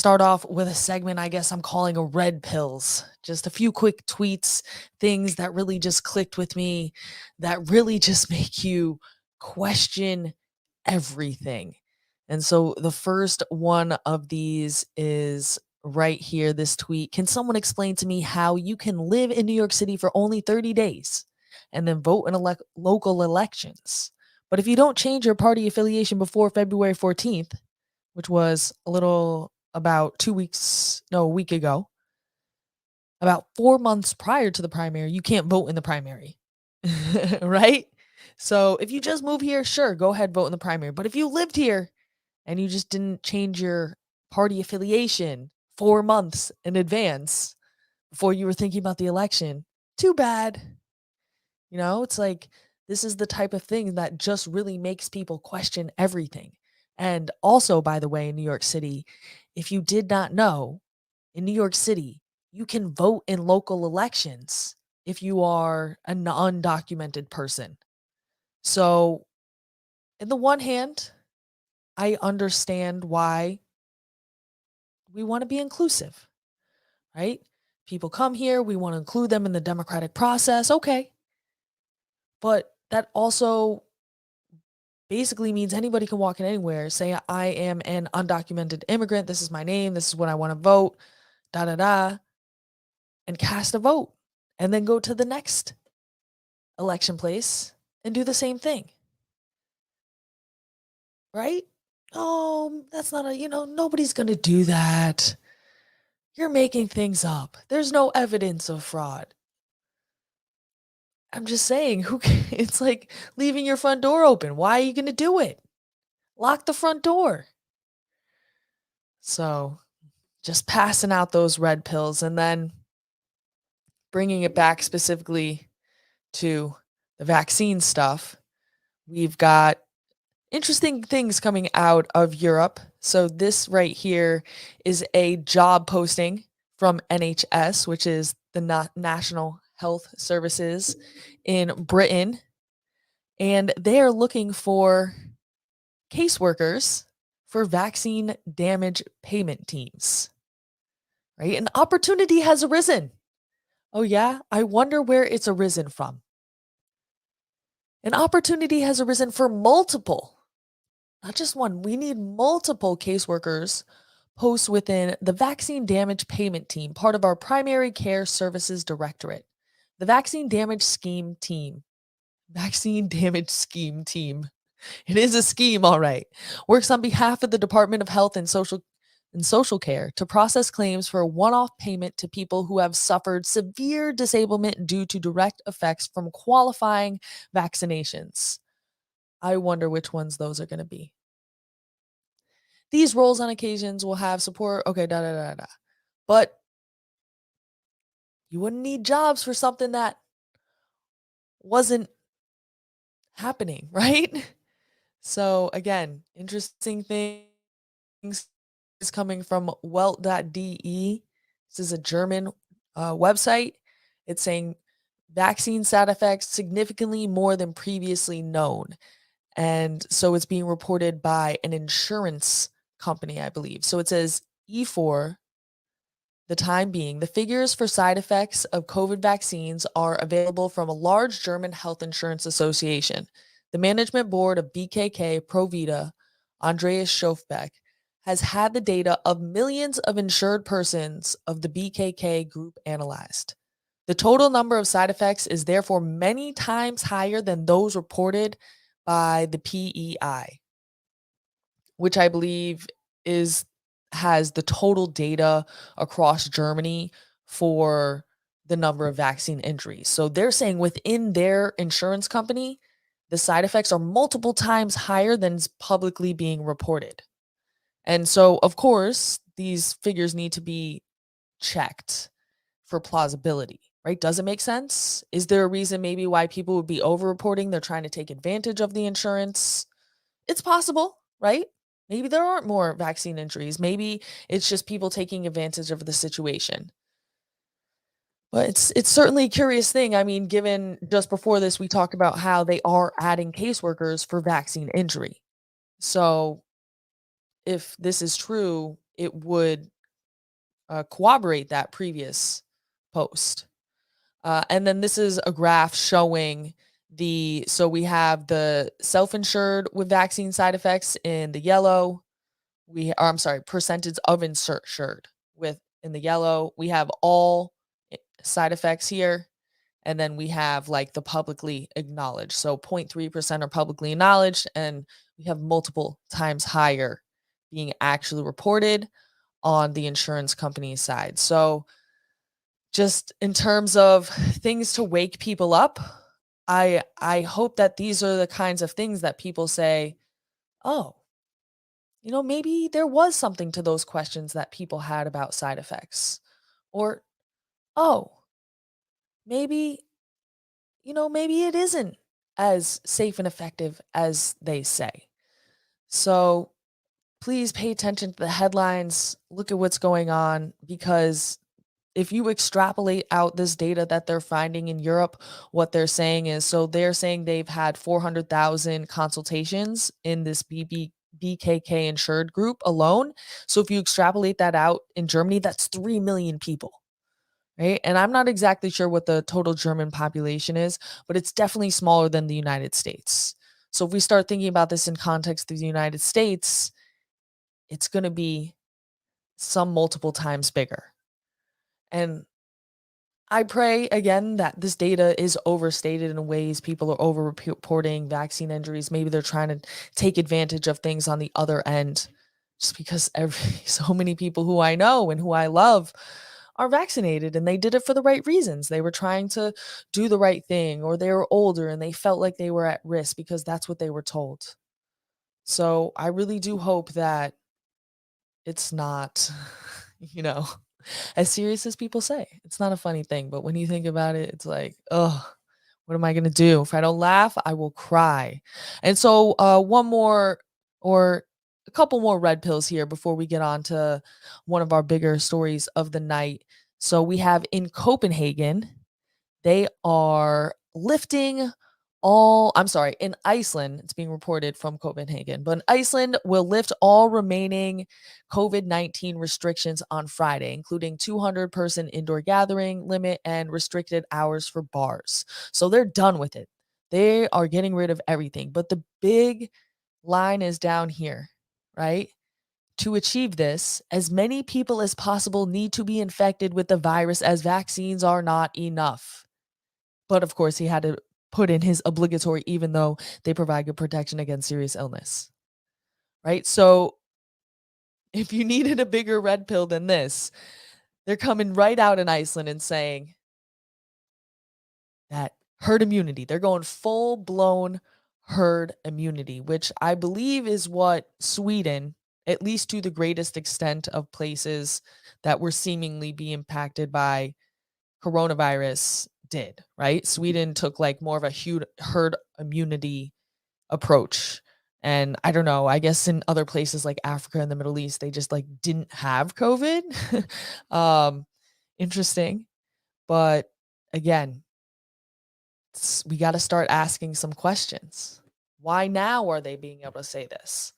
start off with a segment I guess I'm calling a red pills. Just a few quick tweets, things that really just clicked with me, that really just make you question everything. And so the first one of these is right here, this tweet. Can someone explain to me how you can live in New York City for only 30 days and then vote in local elections? But if you don't change your party affiliation before February 14th, which was a little about 2 weeks, no, a week ago, about 4 months prior to the primary, you can't vote in the primary, right? So if you just move here, sure, go ahead, vote in the primary. But if you lived here and you just didn't change your party affiliation 4 months in advance before you were thinking about the election, too bad. It's like this is the type of thing that just really makes people question everything. And also, by the way, in New York City, if you did not know, in New York City, you can vote in local elections if you are an undocumented person. So, in the one hand, I understand why we want to be inclusive, right? People come here, we want to include them in the democratic process. Okay. But that also basically means anybody can walk in anywhere, say, I am an undocumented immigrant. This is my name. This is what I want to vote, da da da, and cast a vote. And then go to the next election place and do the same thing. Right? Oh, that's not nobody's going to do that. You're making things up. There's no evidence of fraud. I'm just saying, it's like leaving your front door open. Why are you going to do it? Lock the front door. So, just passing out those red pills and then bringing it back specifically to the vaccine stuff. We've got interesting things coming out of Europe. So this right here is a job posting from NHS, which is the National Health Services in Britain. And they are looking for caseworkers for vaccine damage payment teams. Right? An opportunity has arisen. Oh, yeah? I wonder where it's arisen from. An opportunity has arisen for multiple, not just one. We need multiple caseworkers posts within the Vaccine Damage Payment Team, part of our Primary Care Services Directorate. The Vaccine Damage Scheme Team. Vaccine Damage Scheme Team. It is a scheme, all right. Works on behalf of the Department of Health and Social Care to process claims for a one-off payment to people who have suffered severe disablement due to direct effects from qualifying vaccinations. I wonder which ones those are going to be. These roles on occasions will have support. Okay, da da da da. But you wouldn't need jobs for something that wasn't happening, right? So again, interesting things is coming from welt.de. This is a German website. It's saying vaccine side effects significantly more than previously known. And so it's being reported by an insurance company, I believe. So it says E4, the time being, the figures for side effects of COVID vaccines are available from a large German health insurance association. The management board of BKK Provita, Andreas Schofbeck, has had the data of millions of insured persons of the BKK group analyzed. The total number of side effects is therefore many times higher than those reported by the PEI, which I believe has the total data across Germany for the number of vaccine injuries. So they're saying within their insurance company, the side effects are multiple times higher than is publicly being reported. And so, of course, these figures need to be checked for plausibility, right? Does it make sense? Is there a reason maybe why people would be over-reporting? They're trying to take advantage of the insurance. It's possible, right? Maybe there aren't more vaccine injuries. Maybe it's just people taking advantage of the situation. But it's certainly a curious thing. I mean, given just before this, we talked about how they are adding caseworkers for vaccine injury. So if this is true, it would corroborate that previous post. And then this is a graph showing so we have the self-insured with vaccine side effects in the yellow. I'm sorry, percentage of insured with in the yellow. We have all side effects here. And then we have like the publicly acknowledged. So 0.3% are publicly acknowledged, and we have multiple times higher being actually reported on the insurance company side. So just in terms of things to wake people up, I hope that these are the kinds of things that people say, "Oh, maybe there was something to those questions that people had about side effects." Or, "Oh, maybe, maybe it isn't as safe and effective as they say." So, please pay attention to the headlines, look at what's going on, because if you extrapolate out this data that they're finding in Europe, what they're saying is, so they're saying they've had 400,000 consultations in this BKK insured group alone. So if you extrapolate that out in Germany, that's 3 million people, right? And I'm not exactly sure what the total German population is, but it's definitely smaller than the United States. So if we start thinking about this in context of the United States, it's going to be some multiple times bigger. And I pray again that this data is overstated in ways people are over reporting vaccine injuries. Maybe they're trying to take advantage of things on the other end, just because so many people who I know and who I love are vaccinated, and they did it for the right reasons. They were trying to do the right thing, or they were older and they felt like they were at risk because that's what they were told. So I really do hope that it's not, you know, as serious as people say. It's not a funny thing, but when you think about it, it's like, oh, what am I gonna do? If I don't laugh, I will cry. And so, one more or a couple more red pills here before we get on to one of our bigger stories of the night. So we have in Copenhagen, they are lifting I'm sorry, in Iceland, it's being reported from Copenhagen, but in Iceland will lift all remaining COVID-19 restrictions on Friday, including 200-person indoor gathering limit and restricted hours for bars. So they're done with it. They are getting rid of everything. But the big line is down here, right? To achieve this, as many people as possible need to be infected with the virus, as vaccines are not enough. But of course, he had to put in his obligatory, even though they provide good protection against serious illness, right? So if you needed a bigger red pill than this, they're coming right out in Iceland and saying that herd immunity, they're going full blown herd immunity, which I believe is what Sweden, at least to the greatest extent of places that were seemingly be impacted by coronavirus, did, right? Sweden took like more of a huge herd immunity approach. And I don't know, I guess in other places like Africa and the Middle East, they just like didn't have COVID. um, Interesting. But again, we got to start asking some questions. Why now are they being able to say this?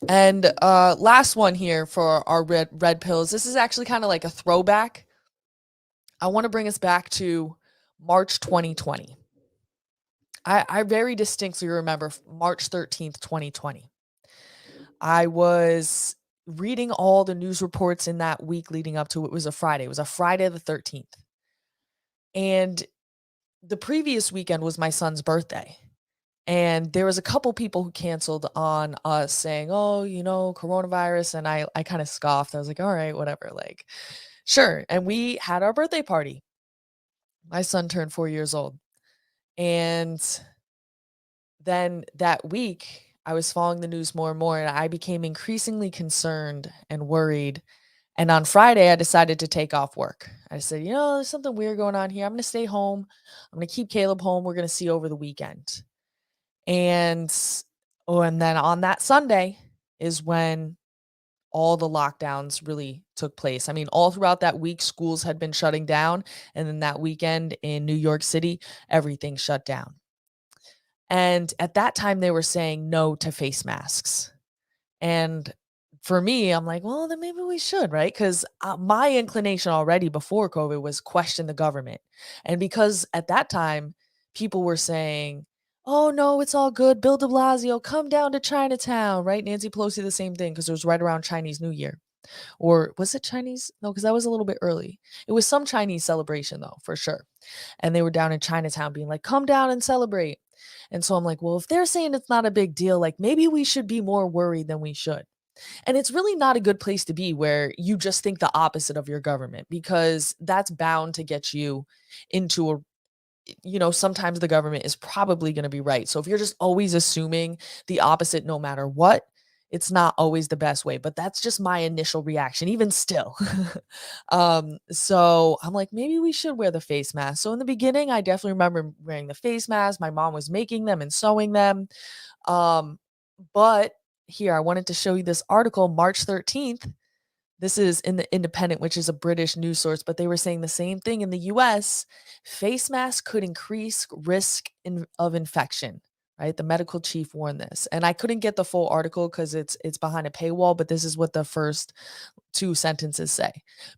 And last one here for our red pills. This is actually kind of like a throwback. I want to bring us back to March 2020. I very distinctly remember March 13th, 2020. I was reading all the news reports in that week leading up to it. Was a Friday. It was a Friday the 13th. And the previous weekend was my son's birthday. And there was a couple people who canceled on us saying, "Oh, coronavirus." And I kind of scoffed. I was like, "All right, whatever." Like, sure. And we had our birthday party. My son turned 4 years old. And then that week, I was following the news more and more, and I became increasingly concerned and worried. And on Friday, I decided to take off work. I said, there's something weird going on here. I'm going to stay home. I'm going to keep Caleb home. We're going to see over the weekend. And and then on that Sunday is when all the lockdowns really took place. I mean, all throughout that week, schools had been shutting down. And then that weekend in New York City, everything shut down. And at that time, they were saying no to face masks. And for me, I'm like, well, then maybe we should, right? Because my inclination already before COVID was question the government. And because at that time, people were saying, oh, no, it's all good. Bill de Blasio, come down to Chinatown, right? Nancy Pelosi, the same thing, because it was right around Chinese New Year. Or was it Chinese? No, because that was a little bit early. It was some Chinese celebration, though, for sure. And they were down in Chinatown being like, come down and celebrate. And so I'm like, well, if they're saying it's not a big deal, like maybe we should be more worried than we should. And it's really not a good place to be where you just think the opposite of your government, because that's bound to get you into a, sometimes the government is probably going to be right. So if you're just always assuming the opposite no matter what, it's not always the best way. But that's just my initial reaction, even still. So I'm like, maybe we should wear the face mask. So in the beginning, I definitely remember wearing the face mask. My mom was making them and sewing them. Um, but here, I wanted to show you this article, March 13th. This is in the Independent, which is a British news source, but they were saying the same thing in the US. Face masks could increase risk of infection, right? The medical chief warned this. And I couldn't get the full article because it's behind a paywall, but this is what the first two sentences say.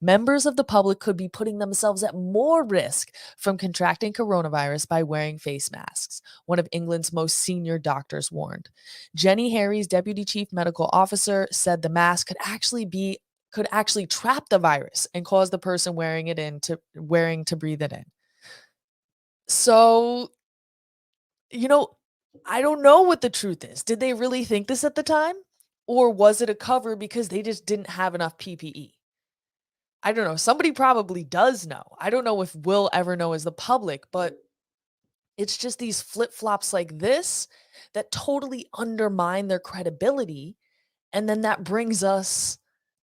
Members of the public could be putting themselves at more risk from contracting coronavirus by wearing face masks, one of England's most senior doctors warned. Jenny Harries, deputy chief medical officer, said the mask could actually trap the virus and cause the person wearing to breathe it in. So, you know, I don't know what the truth is. Did they really think this at the time? Or was it a cover because they just didn't have enough PPE? I don't know. Somebody probably does know. I don't know if we'll ever know as the public, but it's just these flip-flops like this that totally undermine their credibility. And then that brings us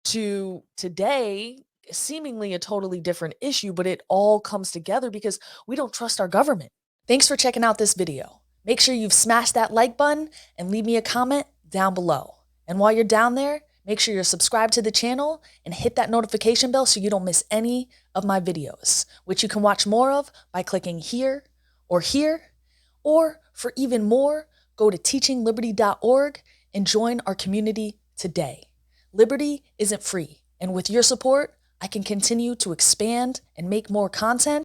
to today, seemingly a totally different issue, but it all comes together because we don't trust our government. Thanks for checking out this video. Make sure you've smashed that like button and leave me a comment down below. And while you're down there, make sure you're subscribed to the channel and hit that notification bell so you don't miss any of my videos, which you can watch more of by clicking here, or for even more, go to teachingliberty.org and join our community today. Liberty isn't free, and with your support, I can continue to expand and make more content